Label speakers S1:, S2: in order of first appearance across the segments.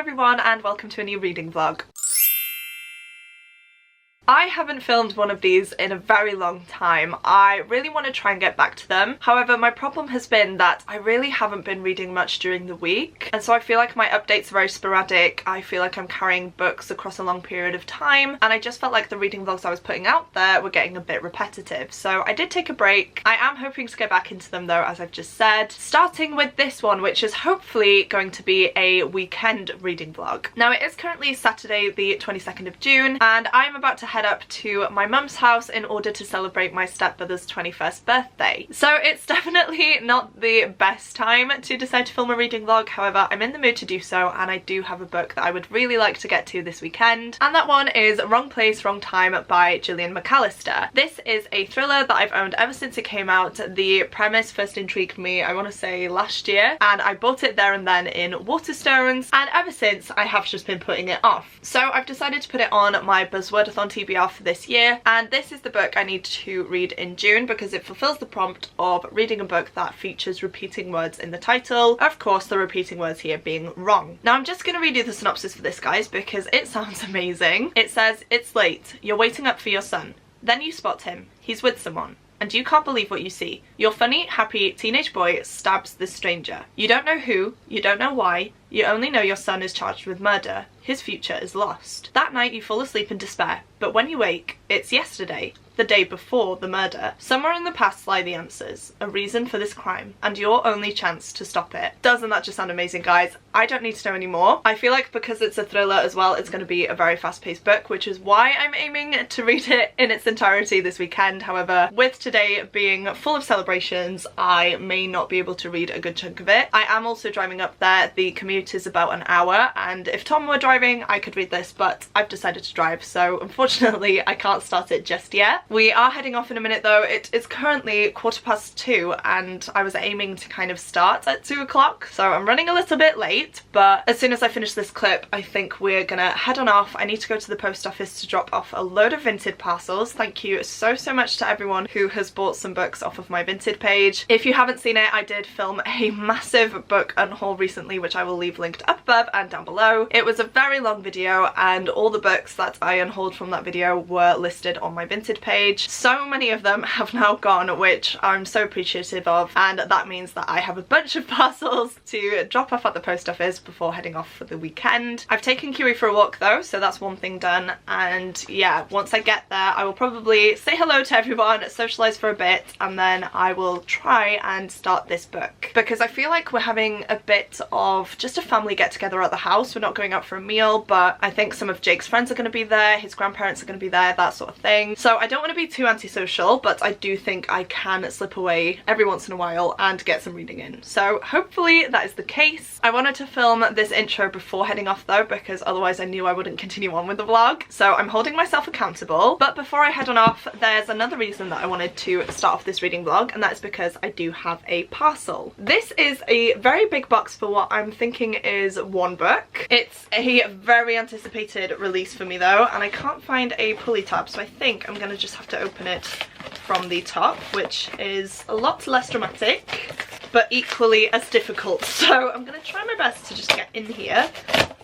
S1: everyone and welcome to a new reading vlog. I haven't filmed one of these in a very long time. I really want to try and get back to them. However, my problem has been that I really haven't been reading much during the week, and so I feel like my updates are very sporadic. I feel like I'm carrying books across a long period of time, and I just felt like the reading vlogs I was putting out there were getting a bit repetitive. So I did take a break. I am hoping to get back into them though, as I've just said, starting with this one, which is hopefully going to be a weekend reading vlog. Now, it is currently Saturday the 22nd of June, and I'm about to head up to my mum's house in order to celebrate my stepbrother's 21st birthday. So it's definitely not the best time to decide to film a reading vlog. However, I'm in the mood to do so, and I do have a book that I would really like to get to this weekend, and that one is Wrong Place, Wrong Time by Gillian McAllister. This is a thriller that I've owned ever since it came out. The premise first intrigued me, I want to say last year, and I bought it there and then in Waterstones, and ever since I have just been putting it off. So I've decided to put it on my Buzzwordathon TBR for this year, and this is the book I need to read in June because it fulfills the prompt of reading a book that features repeating words in the title. Of course, the repeating words here being wrong. Now, I'm just going to read you the synopsis for this, guys, because it sounds amazing. It says, "It's late. You're waiting up for your son. Then you spot him. He's with someone. And you can't believe what you see. Your funny, happy teenage boy stabs this stranger. You don't know who, you don't know why, you only know your son is charged with murder. His future is lost. That night you fall asleep in despair, but when you wake, it's yesterday, the day before the murder. Somewhere in the past lie the answers, a reason for this crime, and your only chance to stop it." Doesn't that just sound amazing, guys? I don't need to know anymore. I feel like because it's a thriller as well, it's going to be a very fast-paced book, which is why I'm aiming to read it in its entirety this weekend. However, with today being full of celebrations, I may not be able to read a good chunk of it. I am also driving up there. The commute is about an hour, and if Tom were driving, I could read this, but I've decided to drive, so unfortunately I can't start it just yet. We are heading off in a minute though. It is currently 2:15, and I was aiming to kind of start at 2 o'clock, so I'm running a little bit late, but as soon as I finish this clip, I think we're gonna head on off. I need to go to the post office to drop off a load of Vinted parcels. Thank you so much to everyone who has bought some books off of my Vinted page. If you haven't seen it, I did film a massive book unhaul recently, which I will leave linked up above and down below. It was a very long video, and all the books that I unhauled from that video were listed on my Vinted page. So many of them have now gone, which I'm so appreciative of, and that means that I have a bunch of parcels to drop off at the post office before heading off for the weekend. I've taken Kiwi for a walk though, so that's one thing done, and yeah, once I get there I will probably say hello to everyone, socialise for a bit, and then I will try and start this book, because I feel like we're having a bit of just a family get together at the house. We're not going out for a meal, but I think some of Jake's friends are going to be there, his grandparents are going to be there, that sort of thing. So I don't want to be too antisocial, but I do think I can slip away every once in a while and get some reading in. So hopefully that is the case. I wanted to film this intro before heading off though, because otherwise I knew I wouldn't continue on with the vlog. So I'm holding myself accountable. But before I head on off, there's another reason that I wanted to start off this reading vlog, and that's because I do have a parcel. This is a very big box for what I'm thinking is one book. It's a very anticipated release for me though, and I can't find a pulley tab, so I think I'm gonna just have to open it from the top, which is a lot less dramatic but equally as difficult. So I'm gonna try my best to just get in here.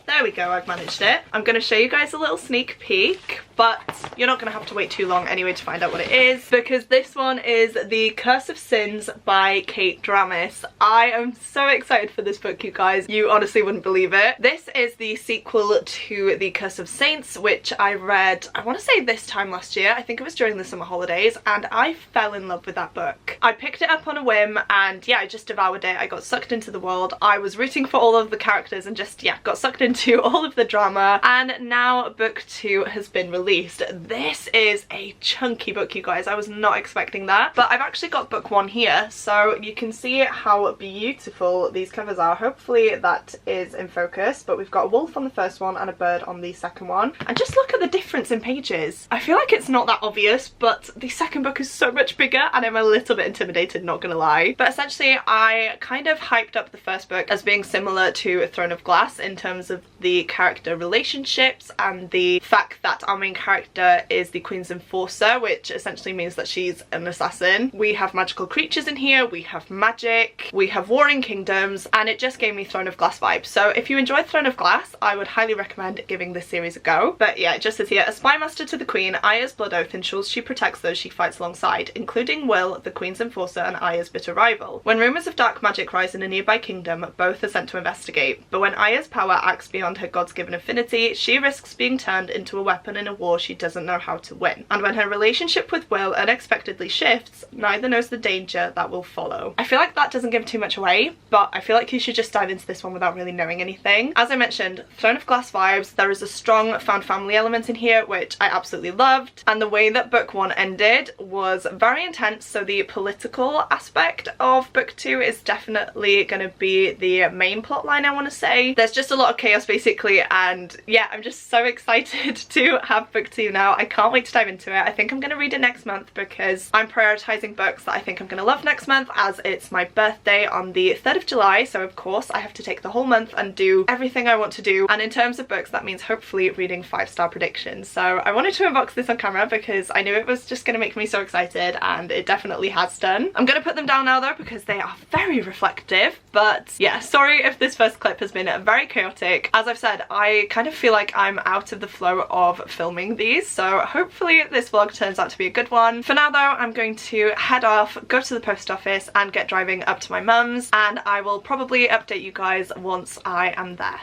S1: There we go, I've managed it. I'm going to show you guys a little sneak peek, but you're not going to have to wait too long anyway to find out what it is, because this one is The Curse of Sins by Kate Dramis. I am so excited for this book, you guys. You honestly wouldn't believe it. This is the sequel to The Curse of Saints, which I read, I want to say this time last year. I think it was during the summer holidays, and I fell in love with that book. I picked it up on a whim, and yeah, I just devoured it. I got sucked into the world. I was rooting for all of the characters and just, yeah, got sucked into all of the drama, and now book 2 has been released. This is a chunky book, you guys. I was not expecting that, but I've actually got book 1 here, so you can see how beautiful these covers are. Hopefully that is in focus, but we've got a wolf on the first one and a bird on the second one, and just look at the difference in pages. I feel like it's not that obvious, but the second book is so much bigger and I'm a little bit intimidated, not gonna lie. But essentially I kind of hyped up the first book as being similar to Throne of Glass in terms of the character relationships and the fact that our main character is the Queen's Enforcer, which essentially means that she's an assassin. We have magical creatures in here, we have magic, we have warring kingdoms, and it just gave me Throne of Glass vibes. So if you enjoyed Throne of Glass, I would highly recommend giving this series a go. But yeah, it just says here, a spy master to the Queen, Aya's blood oath ensures she protects those she fights alongside, including Will, the Queen's Enforcer, and Aya's bitter rival. When rumours of dark magic rise in a nearby kingdom, both are sent to investigate. But when Aya's power acts beyond her god's given affinity, she risks being turned into a weapon in a war she doesn't know how to win. And when her relationship with Will unexpectedly shifts, neither knows the danger that will follow. I feel like that doesn't give too much away, but I feel like you should just dive into this one without really knowing anything. As I mentioned, Throne of Glass vibes. There is a strong found family element in here, which I absolutely loved. And the way that book 1 ended was very intense, so the political aspect of book 2 is definitely going to be the main plot line, I want to say. There's just a lot of chaos basically, and yeah, I'm just so excited to have book 2 now. I can't wait to dive into it. I think I'm going to read it next month because I'm prioritizing books that I think I'm going to love next month, as it's my birthday on the 3rd of July, so of course I have to take the whole month and do everything I want to do. And in terms of books, that means hopefully reading 5-star predictions. So I wanted to unbox this on camera because I knew it was just going to make me so excited, and it definitely has done. I'm going to put them down now though because they are very reflective. But yeah, sorry if this first clip has been very chaotic. As I've said, I kind of feel like I'm out of the flow of filming these, so hopefully this vlog turns out to be a good one. For now though, I'm going to head off, go to the post office and get driving up to my mum's, and I will probably update you guys once I am there.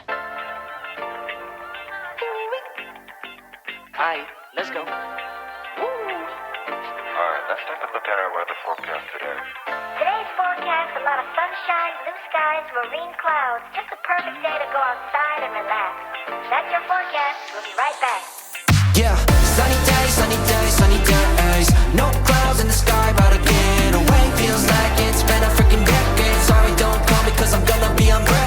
S2: Hi, let's go.
S3: Alright, let's take a look at our weather forecast today.
S4: Today's forecast, a lot of sunshine, blue skies, marine clouds. Just a perfect day to go outside and relax. That's your forecast. We'll be right back.
S2: Yeah, sunny days, sunny days, sunny days. No clouds in the sky, about to get away. Feels like it's been a freaking decade. Sorry, don't call me cause I'm gonna be on break.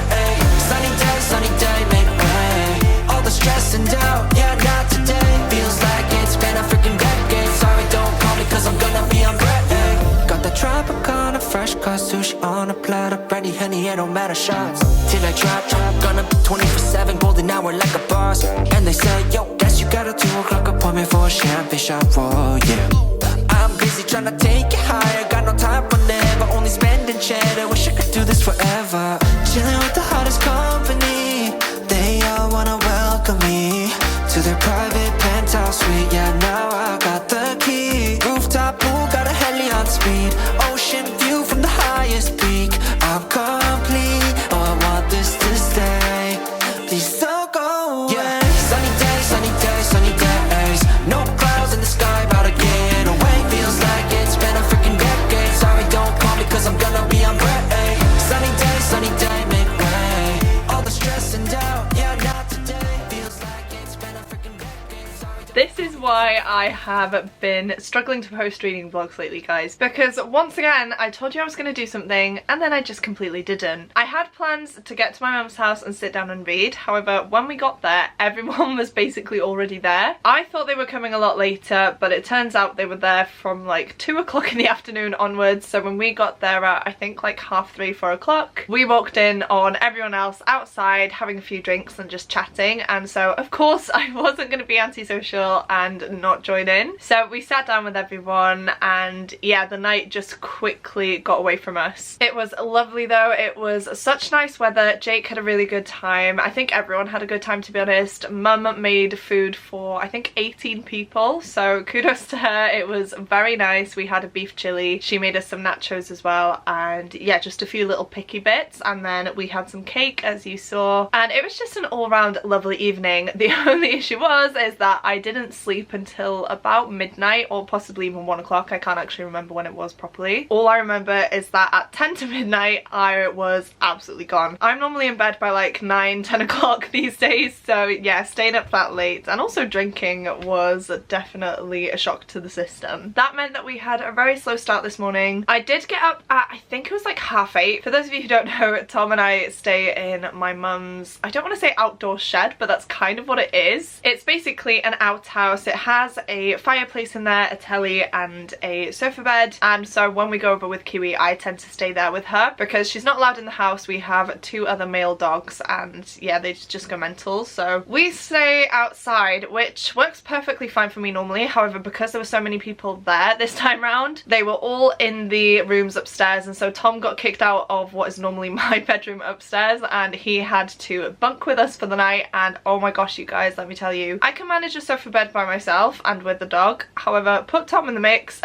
S2: Sunny day, make way. All the stress and doubt, yeah, not today. Feels like it's been a freaking decade. Sorry, don't call me cause I'm gonna be on break. Got the Tropicana, fresh cut sushi on a platter. Brandy, honey, it don't matter shots. Till I drop, gonna be 24/7, golden hour like a boss. And they say, yo, guess you got a 2 o'clock appointment for a champagne shot, whoa, yeah. I'm busy trying to take it higher, got no time for never, only spending cheddar. Wish I could do this forever. Chilling with the hottest company, they all wanna welcome me to their private penthouse suite. Yeah, now I got the key. Rooftop pool, got a heli on speed. Ocean view from the highest peak. I'm complete, oh I want this to stay. Please don't go away. Yeah. Sunny days, sunny days, sunny days. No clouds in the sky, about to get away. Feels like it's been a freaking decade. Sorry, don't call me cause I'm gonna be on break. Sunny day, make way. All the stress and doubt, yeah, not today. Feels like it's been a freaking decade. Sorry.
S1: This is why I have been struggling to post reading vlogs lately, guys, because once again I told you I was going to do something and then I just completely didn't. I had plans to get to my mum's house and sit down and read, however when we got there everyone was basically already there. I thought they were coming a lot later, but it turns out they were there from like 2 o'clock in the afternoon onwards. So when we got there at I think like 3:30, 4 o'clock, we walked in on everyone else outside having a few drinks and just chatting, and so of course I wasn't going to be antisocial and not join in. So we sat down with everyone, and yeah, the night just quickly got away from us. It was lovely though. It was such nice weather. Jake had a really good time. I think everyone had a good time, to be honest. Mum made food for I think 18 people, so kudos to her. It was very nice. We had a beef chili. She made us some nachos as well, and yeah, just a few little picky bits, and then we had some cake as you saw, and it was just an all-round lovely evening. The only issue is that I didn't sleep until about midnight, or possibly even 1 o'clock. I can't actually remember when it was properly. All I remember is that at 10 to midnight I was absolutely gone. I'm normally in bed by like 9, 10 o'clock these days, so yeah, staying up that late and also drinking was definitely a shock to the system. That meant that we had a very slow start this morning. I did get up at I think it was like 8:30. For those of you who don't know, Tom and I stay in my mum's, I don't want to say outdoor shed, but that's kind of what it is. It's basically an outhouse. it has a fireplace in there, a telly and a sofa bed, and so when we go over with Kiwi I tend to stay there with her because she's not allowed in the house. We have 2 other male dogs and yeah, they just go mental, so we stay outside, which works perfectly fine for me normally. However, because there were so many people there this time round, they were all in the rooms upstairs, and so Tom got kicked out of what is normally my bedroom upstairs and he had to bunk with us for the night. And oh my gosh, you guys, let me tell you, I can manage a sofa bed by myself and with the dog. However, put Tom in the mix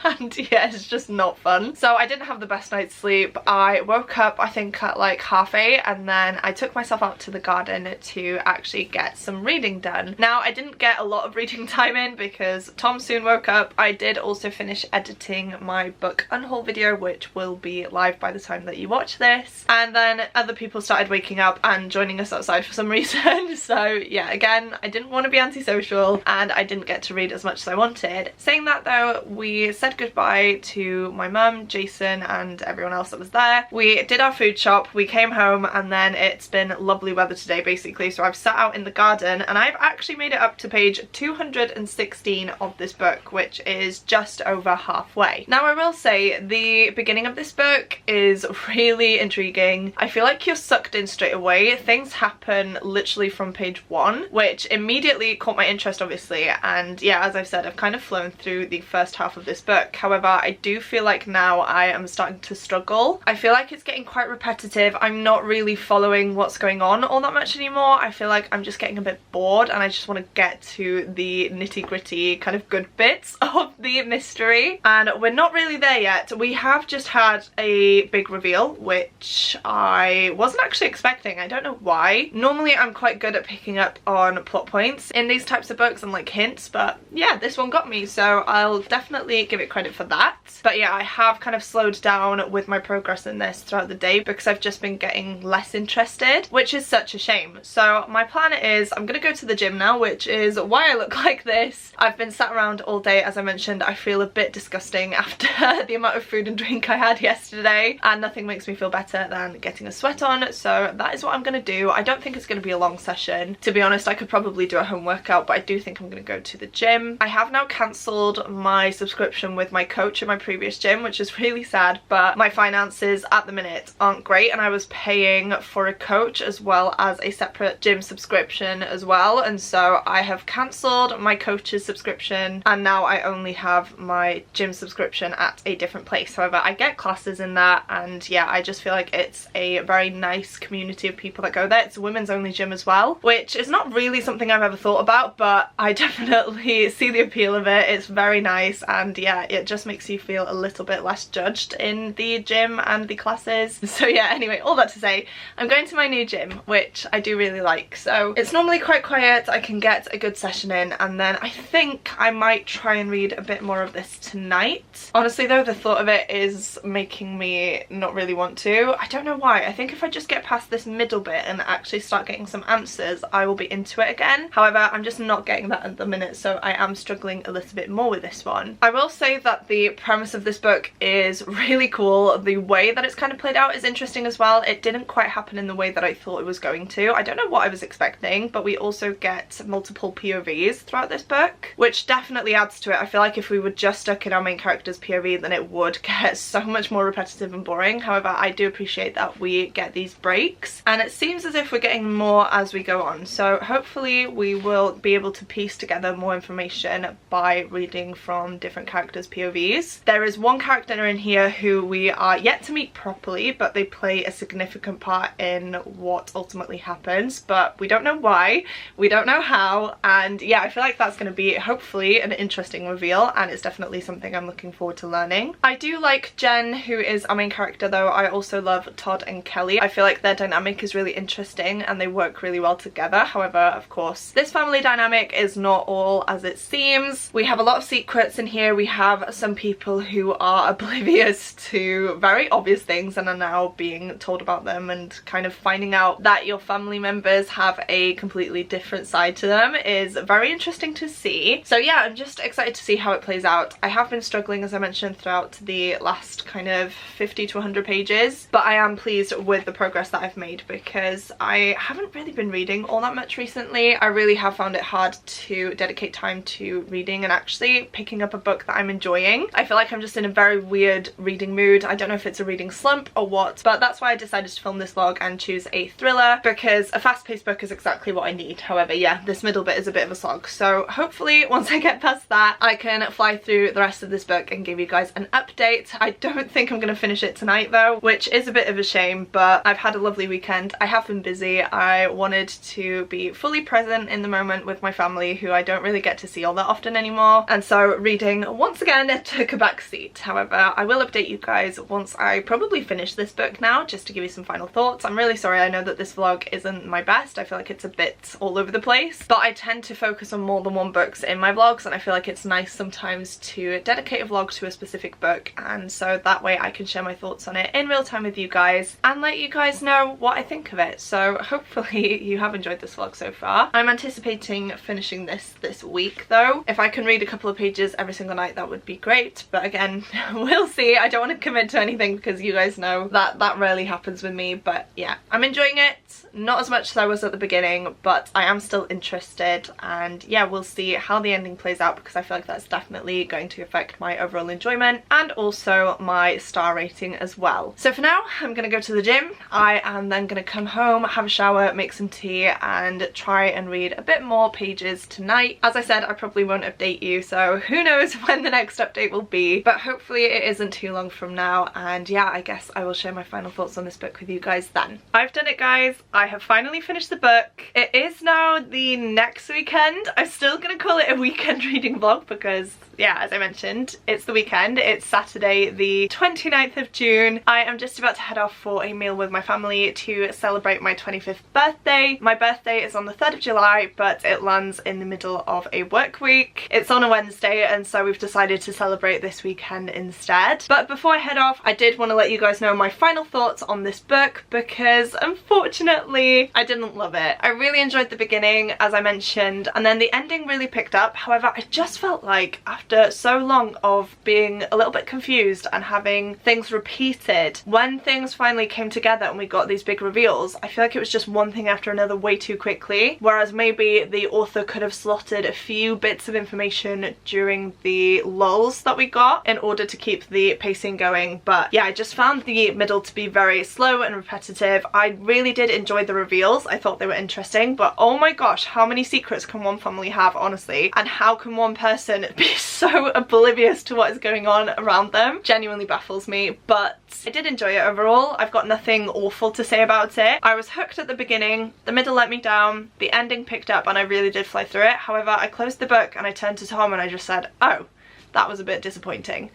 S1: and yeah, it's just not fun. So I didn't have the best night's sleep. I woke up I think at like 8:30 and then I took myself out to the garden to actually get some reading done. Now I didn't get a lot of reading time in because Tom soon woke up. I did also finish editing my book unhaul video, which will be live by the time that you watch this, and then other people started waking up and joining us outside for some reason. So yeah, again, I didn't want to be antisocial and I didn't get to read as much as I wanted. Saying that though, we said goodbye to my mum, Jason and everyone else that was there. We did our food shop, we came home, and then it's been lovely weather today basically, so I've sat out in the garden and I've actually made it up to page 216 of this book, which is just over halfway. Now I will say the beginning of this book is really intriguing. I feel like you're sucked in straight away. Things happen literally from page 1, which immediately caught my interest obviously, and yeah, as I've said, I've kind of flown through the first half of this book. However, I do feel like now I am starting to struggle. I feel like it's getting quite repetitive. I'm not really following what's going on all that much anymore. I feel like I'm just getting a bit bored and I just want to get to the nitty-gritty kind of good bits of the mystery, and we're not really there yet. We have just had a big reveal, which I wasn't actually expecting. I don't know why. Normally I'm quite good at picking up on plot points in these types of books and like hints, but yeah, this one got me, so I'll definitely give it credit for that. But yeah, I have kind of slowed down with my progress in this throughout the day because I've just been getting less interested, which is such a shame. So my plan is I'm gonna go to the gym now, which is why I look like this. I've been sat around all day, as I mentioned. I feel a bit disgusting after the amount of food and drink I had yesterday, and nothing makes me feel better than getting a sweat on, so that is what I'm gonna do. I don't think it's gonna be a long session. To be honest, I could probably do a home workout, but I do think I'm gonna go to the gym. I have now cancelled my subscription with my coach at my previous gym, which is really sad, but my finances at the minute aren't great and I was paying for a coach as well as a separate gym subscription as well, and so I have cancelled my coach's subscription and now I only have my gym subscription at a different place. However, I get classes in that, and yeah, I just feel like it's a very nice community of people that go there. It's a women's only gym as well, which is not really something I've ever thought about, but I definitely see the appeal of it. It's very nice, and yeah, it just makes you feel a little bit less judged in the gym and the classes. So yeah, anyway, all that to say, I'm going to my new gym, which I do really like. So it's normally quite quiet, I can get a good session in, and then I think I might try and read a bit more of this tonight. Honestly though, the thought of it is making me not really want to. I don't know why. I think if I just get past this middle bit and actually start getting some answers, I will be into it again. However, I'm just not getting that at the minute, so I am struggling a little bit more with this one. I will say that the premise of this book is really cool. The way that it's kind of played out is interesting as well. It didn't quite happen in the way that I thought it was going to. I don't know what I was expecting, but we also get multiple POVs throughout this book, which definitely adds to it. I feel like if we were just stuck in our main character's POV, then it would get so much more repetitive and boring. However, I do appreciate that we get these breaks, and it seems as if we're getting more as we go on, so hopefully we will be able to piece together more information by reading from different characters' POVs. There is one character in here who we are yet to meet properly, but they play a significant part in what ultimately happens, but we don't know why, we don't know how, and yeah, I feel like that's going to be hopefully an interesting reveal, and it's definitely something I'm looking forward to learning. I do like Jen, who is our main character, though. I also love Todd and Kelly. I feel like their dynamic is really interesting and they work really well together. However, of course, this family dynamic is not all as it seems. We have a lot of secrets in here. We have have some people who are oblivious to very obvious things and are now being told about them, and kind of finding out that your family members have a completely different side to them is very interesting to see. So yeah, I'm just excited to see how it plays out. I have been struggling, as I mentioned, throughout the last kind of 50 to 100 pages, but I am pleased with the progress that I've made because I haven't really been reading all that much recently. I really have found it hard to dedicate time to reading and actually picking up a book that I'm enjoying. I feel like I'm just in a very weird reading mood. I don't know if it's a reading slump or what, but that's why I decided to film this vlog and choose a thriller, because a fast-paced book is exactly what I need. However, yeah, this middle bit is a bit of a slog, so hopefully once I get past that I can fly through the rest of this book and give you guys an update. I don't think I'm going to finish it tonight though, which is a bit of a shame, but I've had a lovely weekend. I have been busy. I wanted to be fully present in the moment with my family, who I don't really get to see all that often anymore, and so reading once again took a back seat. However, I will update you guys once I probably finish this book now, just to give you some final thoughts. I'm really sorry, I know that this vlog isn't my best. I feel like it's a bit all over the place, but I tend to focus on more than one books in my vlogs, and I feel like it's nice sometimes to dedicate a vlog to a specific book, and so that way I can share my thoughts on it in real time with you guys and let you guys know what I think of it. So hopefully you have enjoyed this vlog so far. I'm anticipating finishing this week though. If I can read a couple of pages every single night, that would be great, but again, we'll see. I don't want to commit to anything because you guys know that that rarely happens with me, but yeah, I'm enjoying it. Not as much as I was at the beginning, but I am still interested, and yeah, we'll see how the ending plays out because I feel like that's definitely going to affect my overall enjoyment and also my star rating as well. So for now, I'm gonna go to the gym. I am then gonna come home, have a shower, make some tea, and try and read a bit more pages tonight. As I said, I probably won't update you, so who knows when the next update will be, but hopefully it isn't too long from now, and yeah, I guess I will share my final thoughts on this book with you guys then. I've done it, guys. I have finally finished the book. It is now the next weekend. I'm still gonna call it a weekend reading vlog because yeah, as I mentioned, it's the weekend. It's Saturday the 29th of June. I am just about to head off for a meal with my family to celebrate my 25th birthday. My birthday is on the 3rd of July, but it lands in the middle of a work week. It's on a Wednesday, and so we've decided to celebrate this weekend instead. But before I head off, I did want to let you guys know my final thoughts on this book because unfortunately I didn't love it. I really enjoyed the beginning, as I mentioned, and then the ending really picked up. However, I just felt like after so long of being a little bit confused and having things repeated, when things finally came together and we got these big reveals, I feel like it was just one thing after another way too quickly, whereas maybe the author could have slotted a few bits of information during the lulls that we got in order to keep the pacing going. But yeah, I just found the middle to be very slow and repetitive. I really did enjoy the reveals. I thought they were interesting, but oh my gosh, how many secrets can one family have, honestly? And how can one person be so oblivious to what is going on around them? Genuinely baffles me, but I did enjoy it overall. I've got nothing awful to say about it. I was hooked at the beginning, the middle let me down, the ending picked up, and I really did fly through it. However, I closed the book and I turned to Tom and I just said, oh, that was a bit disappointing.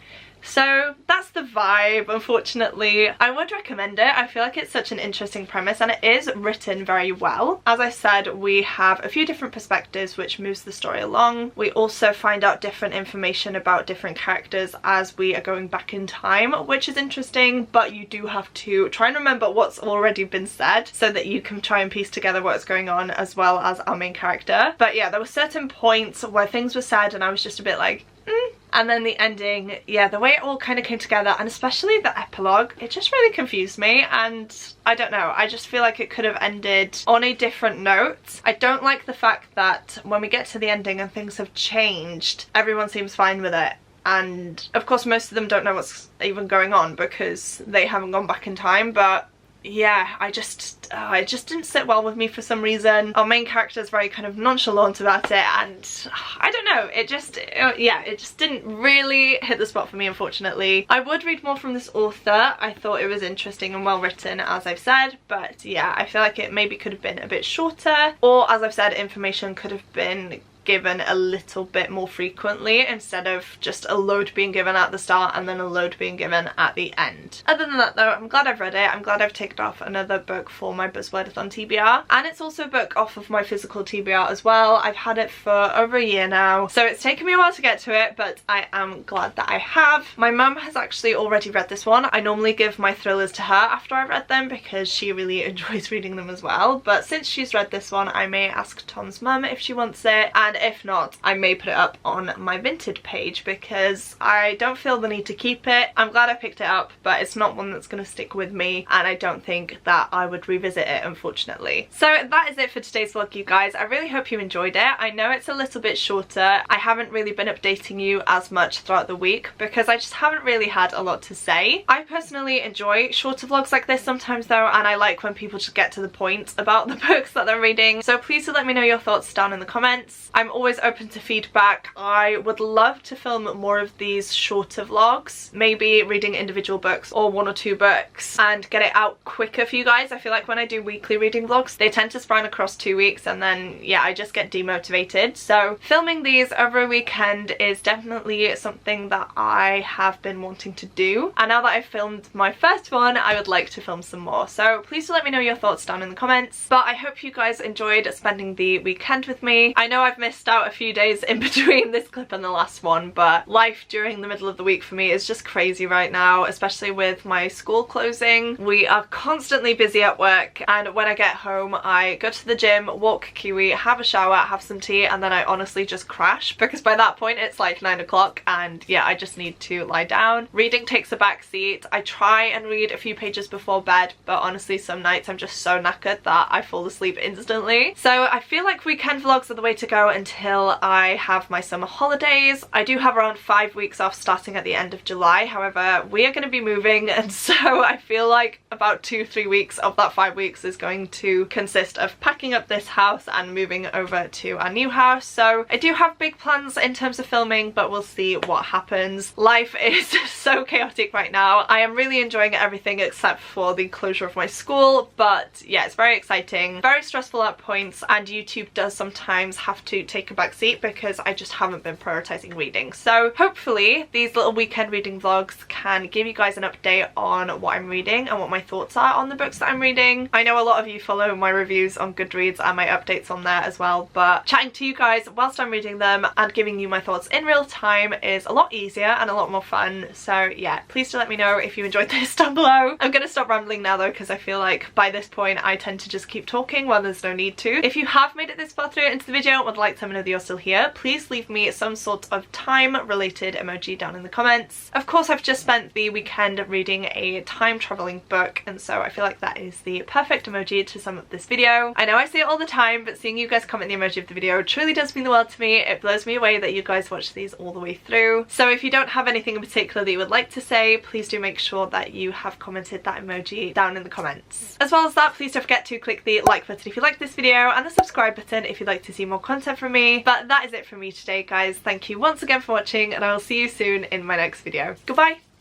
S1: So that's the vibe, unfortunately. I would recommend it. I feel like it's such an interesting premise and it is written very well. As I said, we have a few different perspectives which moves the story along. We also find out different information about different characters as we are going back in time, which is interesting, but you do have to try and remember what's already been said so that you can try and piece together what's going on as well as our main character. But yeah, there were certain points where things were said and I was just a bit like, And then the ending, yeah, the way it all kind of came together, and especially the epilogue, it just really confused me, and I don't know, I just feel like it could have ended on a different note. I don't like the fact that when we get to the ending and things have changed, everyone seems fine with it. And of course most of them don't know what's even going on because they haven't gone back in time, but yeah, it just didn't sit well with me for some reason. Our main character is very kind of nonchalant about it, and I don't know, it just didn't really hit the spot for me, unfortunately. I would read more from this author. I thought it was interesting and well written, as I've said, but yeah, I feel like it maybe could have been a bit shorter, or as I've said, information could have been given a little bit more frequently instead of just a load being given at the start and then a load being given at the end. Other than that though, I'm glad I've read it. I'm glad I've ticked off another book for my Buzzwordathon TBR, and it's also a book off of my physical TBR as well. I've had it for over a year now, so it's taken me a while to get to it, but I am glad that I have. My mum has actually already read this one. I normally give my thrillers to her after I've read them because she really enjoys reading them as well, but since she's read this one, I may ask Tom's mum if she wants it, and if not, I may put it up on my Vinted page because I don't feel the need to keep it. I'm glad I picked it up, but it's not one that's going to stick with me, and I don't think that I would revisit it, unfortunately. So that is it for today's vlog, you guys. I really hope you enjoyed it. I know it's a little bit shorter. I haven't really been updating you as much throughout the week because I just haven't really had a lot to say. I personally enjoy shorter vlogs like this sometimes though, and I like when people just get to the point about the books that they're reading. So please do let me know your thoughts down in the comments. I'm always open to feedback. I would love to film more of these shorter vlogs, maybe reading individual books or 1 or 2 books and get it out quicker for you guys. I feel like when I do weekly reading vlogs, they tend to span across 2 weeks and then yeah, I just get demotivated. So filming these over a weekend is definitely something that I have been wanting to do, and now that I've filmed my first one, I would like to film some more. So please do let me know your thoughts down in the comments. But I hope you guys enjoyed spending the weekend with me. I know I've missed out a few days in between this clip and the last one, but life during the middle of the week for me is just crazy right now, especially with my school closing. We are constantly busy at work, and when I get home I go to the gym, walk Kiwi, have a shower, have some tea, and then I honestly just crash because by that point it's like 9 o'clock and yeah, I just need to lie down. Reading takes a back seat. I try and read a few pages before bed, but honestly some nights I'm just so knackered that I fall asleep instantly. So I feel like weekend vlogs are the way to go until I have my summer holidays. I do have around 5 weeks off starting at the end of July, however we are going to be moving, and so I feel like about 2-3 weeks of that 5 weeks is going to consist of packing up this house and moving over to our new house. So I do have big plans in terms of filming, but we'll see what happens. Life is so chaotic right now. I am really enjoying everything except for the closure of my school, but yeah, it's very exciting, very stressful at points, and YouTube does sometimes have to take a back seat because I just haven't been prioritizing reading. So hopefully these little weekend reading vlogs can give you guys an update on what I'm reading and what my thoughts are on the books that I'm reading. I know a lot of you follow my reviews on Goodreads and my updates on there as well, but chatting to you guys whilst I'm reading them and giving you my thoughts in real time is a lot easier and a lot more fun. So yeah, please do let me know if you enjoyed this down below. I'm gonna stop rambling now though, because I feel like by this point I tend to just keep talking when there's no need to. If you have made it this far through into the video and would like to let me know that you're still here, please leave me some sort of time related emoji down in the comments. Of course, I've just spent the weekend reading a time traveling book, and so I feel like that is the perfect emoji to sum up this video. I know I say it all the time, but seeing you guys comment the emoji of the video truly does mean the world to me. It blows me away that you guys watch these all the way through. So if you don't have anything in particular that you would like to say, please do make sure that you have commented that emoji down in the comments. As well as that, please don't forget to click the like button if you like this video and the subscribe button if you'd like to see more content from me. But that is it from me today, guys. Thank you once again for watching, and I will see you soon in my next video. Goodbye!